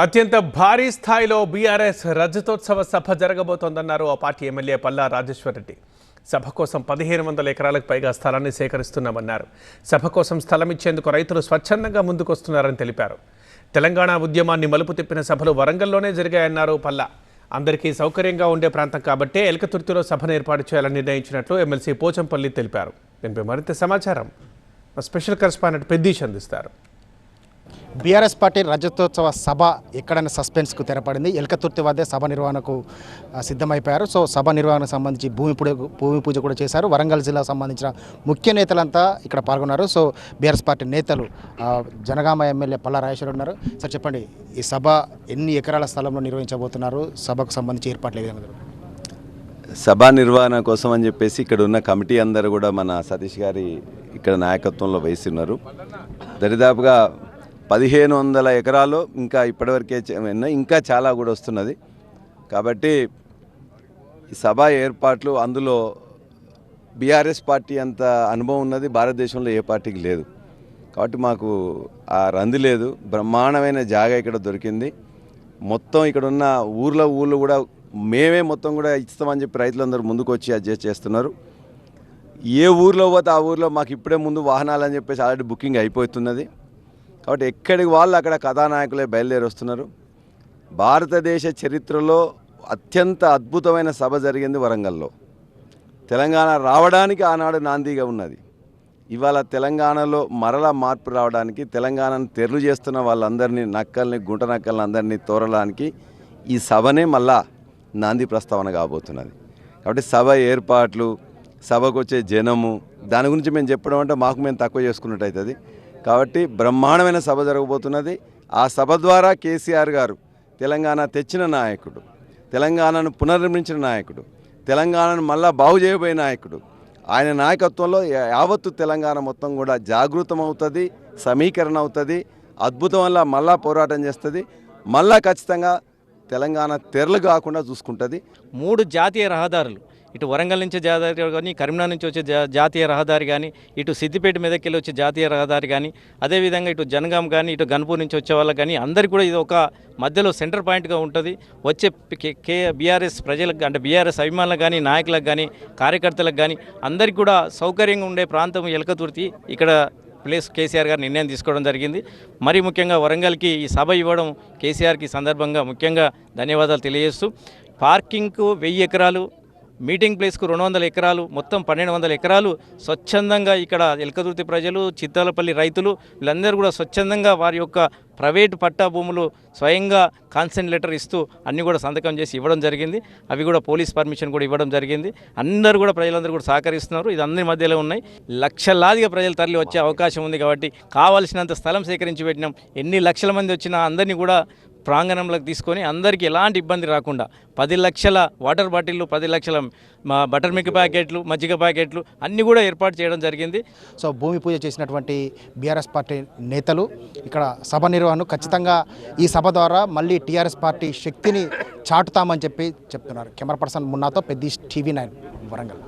అత్యంత భారీ స్థాయిలో బీఆర్ఎస్ రజతోత్సవ సభ జరగబోతోందన్నారు ఆ పార్టీ ఎమ్మెల్యే పల్లా రాజేశ్వరరెడ్డి. సభ కోసం 1500 ఎకరాలకు పైగా స్థలాన్ని సేకరిస్తున్నామన్నారు. సభ కోసం స్థలం ఇచ్చేందుకు రైతులు స్వచ్ఛందంగా ముందుకొస్తున్నారని తెలిపారు. తెలంగాణ ఉద్యమాన్ని మలుపు తిప్పిన సభలు వరంగల్లోనే జరిగాయన్నారు పల్లా. అందరికీ సౌకర్యంగా ఉండే ప్రాంతం కాబట్టే ఎల్కతుర్తిలో సభను ఏర్పాటు చేయాలని నిర్ణయించినట్లు ఎమ్మెల్సీ పోచంపల్లి తెలిపారు. దీనిపై మరింత సమాచారం మా స్పెషల్ కరెస్పాండెంట్ పెద్దీష్ అందిస్తారు. బీఆర్ఎస్ పార్టీ రజతోత్సవ సభ ఎక్కడైనా సస్పెన్స్కు తెరపడింది. ఎల్కతుర్తి వద్దే సభ నిర్వహణకు సిద్ధమైపోయారు. సో సభ నిర్వహణకు సంబంధించి భూమి పూజ కూడా చేశారు. వరంగల్ జిల్లాకు సంబంధించిన ముఖ్య నేతలంతా ఇక్కడ పాల్గొన్నారు. సో బీఆర్ఎస్ పార్టీ నేతలు జనగామ ఎమ్మెల్యే పల్లా రాజేశ్వర ఉన్నారు. సార్ చెప్పండి, ఈ సభ ఎన్ని ఎకరాల స్థలంలో నిర్వహించబోతున్నారు? సభకు సంబంధించి ఏర్పాట్లు ఏ విధంగా? సభ నిర్వహణ కోసం అని చెప్పేసి ఇక్కడ ఉన్న కమిటీ అందరూ కూడా మన సతీష్ గారి ఇక్కడ నాయకత్వంలో వహిస్తున్నారు. దరిదాపుగా 1500 ఎకరాలు ఇంకా ఇప్పటివరకే ఇంకా చాలా కూడా వస్తున్నది. కాబట్టి ఈ సభ ఏర్పాట్లు అందులో బీఆర్ఎస్ పార్టీ అంత అనుభవం ఉన్నది భారతదేశంలో ఏ పార్టీకి లేదు. కాబట్టి మాకు ఆ రంది లేదు. బ్రహ్మాండమైన జాగా ఇక్కడ దొరికింది. మొత్తం ఇక్కడ ఉన్న ఊళ్ళు కూడా మేమే మొత్తం కూడా ఇస్తామని చెప్పి రైతులందరూ ముందుకు వచ్చి అడ్జస్ట్ చేస్తున్నారు. ఏ ఊర్లో పోతే ఆ ఊర్లో మాకు ఇప్పుడే ముందు వాహనాలు అని చెప్పేసి ఆల్రెడీ బుకింగ్ అయిపోతున్నది. కాబట్టి ఎక్కడికి వాళ్ళు అక్కడ కథానాయకులే బయలుదేరి వస్తున్నారు. భారతదేశ చరిత్రలో అత్యంత అద్భుతమైన సభ జరిగింది వరంగల్లో. తెలంగాణ రావడానికి ఆనాడు నాందిగా ఉన్నది. ఇవాళ తెలంగాణలో మరలా మార్పు రావడానికి, తెలంగాణను తెరలు చేస్తున్న వాళ్ళందరినీ నక్కల్ని గుంట నక్కల్ని అందరినీ తోరడానికి ఈ సభనే మళ్ళా నాంది ప్రస్తావన కాబోతున్నది. కాబట్టి సభ ఏర్పాట్లు, సభకు వచ్చే జనము, దాని గురించి మేము చెప్పడం అంటే మేము తక్కువ చేసుకున్నట్టు అవుతుంది. కాబట్టి బ్రహ్మాండమైన సభ జరగబోతున్నది. ఆ సభ ద్వారా కేసీఆర్ గారు తెలంగాణ తెచ్చిన నాయకుడు, తెలంగాణను పునర్నిర్మించిన నాయకుడు, తెలంగాణను మళ్ళా బాగు చేయబోయే నాయకుడు. ఆయన నాయకత్వంలో యావత్తు తెలంగాణ మొత్తం కూడా జాగృతం అవుతుంది, సమీకరణ అవుతుంది, అద్భుతం వల్ల మళ్ళా పోరాటం చేస్తుంది. మళ్ళా ఖచ్చితంగా తెలంగాణ తెరలు కాకుండా చూసుకుంటుంది. 3 జాతీయ రహదారులు, ఇటు వరంగల్ నుంచి జాతీయ కానీ, కరీంనగర్ నుంచి వచ్చే జాతీయ రహదారి కానీ, ఇటు సిద్దిపేట మీదకెళ్ళి వచ్చే జాతీయ రహదారి కానీ, అదేవిధంగా ఇటు జనగాం కానీ, ఇటు గన్పూర్ నుంచి వచ్చే వాళ్ళకి కానీ అందరికీ కూడా ఇది ఒక మధ్యలో సెంటర్ పాయింట్గా ఉంటుంది. వచ్చే బీఆర్ఎస్ ప్రజలకు అంటే బీఆర్ఎస్ అభిమానులకు కానీ, నాయకులకు కానీ, కార్యకర్తలకు కానీ అందరికీ కూడా సౌకర్యంగా ఉండే ప్రాంతం ఎల్కతుర్తి. ఇక్కడ ప్లేస్ కేసీఆర్ గారు నిర్ణయం తీసుకోవడం జరిగింది. మరి ముఖ్యంగా వరంగల్కి ఈ సభ ఇవ్వడం కేసీఆర్కి సందర్భంగా ముఖ్యంగా ధన్యవాదాలు తెలియజేస్తూ, పార్కింగ్కు 1000 ఎకరాలు, మీటింగ్ ప్లేస్కు 200 ఎకరాలు, మొత్తం 1200 ఎకరాలు స్వచ్ఛందంగా ఇక్కడ ఎల్కతుర్తి ప్రజలు, చిత్తాలపల్లి రైతులు వీళ్ళందరూ కూడా స్వచ్ఛందంగా వారి యొక్క ప్రైవేటు పట్టా భూములు స్వయంగా కాన్సెంట్ లెటర్ ఇస్తూ అన్నీ కూడా సంతకం చేసి ఇవ్వడం జరిగింది. అవి కూడా పోలీస్ పర్మిషన్ కూడా ఇవ్వడం జరిగింది. అందరూ కూడా ప్రజలందరూ కూడా సహకరిస్తున్నారు. ఇది అందరి మధ్యలో ఉన్నాయి. లక్షలాదిగా ప్రజలు తరలి వచ్చే అవకాశం ఉంది. కాబట్టి కావాల్సినంత స్థలం సేకరించి పెట్టినాం. ఎన్ని లక్షల మంది వచ్చినా అందరినీ కూడా ప్రాంగణంలోకి తీసుకొని అందరికీ ఎలాంటి ఇబ్బంది రాకుండా 10 లక్షల వాటర్ బాటిళ్ళు, 10 లక్షల బటర్ మిల్క్ ప్యాకెట్లు, మజ్జిగ ప్యాకెట్లు అన్నీ కూడా ఏర్పాటు చేయడం జరిగింది. సో భూమి పూజ చేసినటువంటి బీఆర్ఎస్ పార్టీ నేతలు ఇక్కడ సభ నిర్వహణ ఖచ్చితంగా ఈ సభ ద్వారా మళ్ళీ టీఆర్ఎస్ పార్టీ శక్తిని చాటుతామని చెప్పి చెప్తున్నారు. కెమెరా పర్సన్ మున్నాతో పెద్దీష్, TV9 వరంగల్.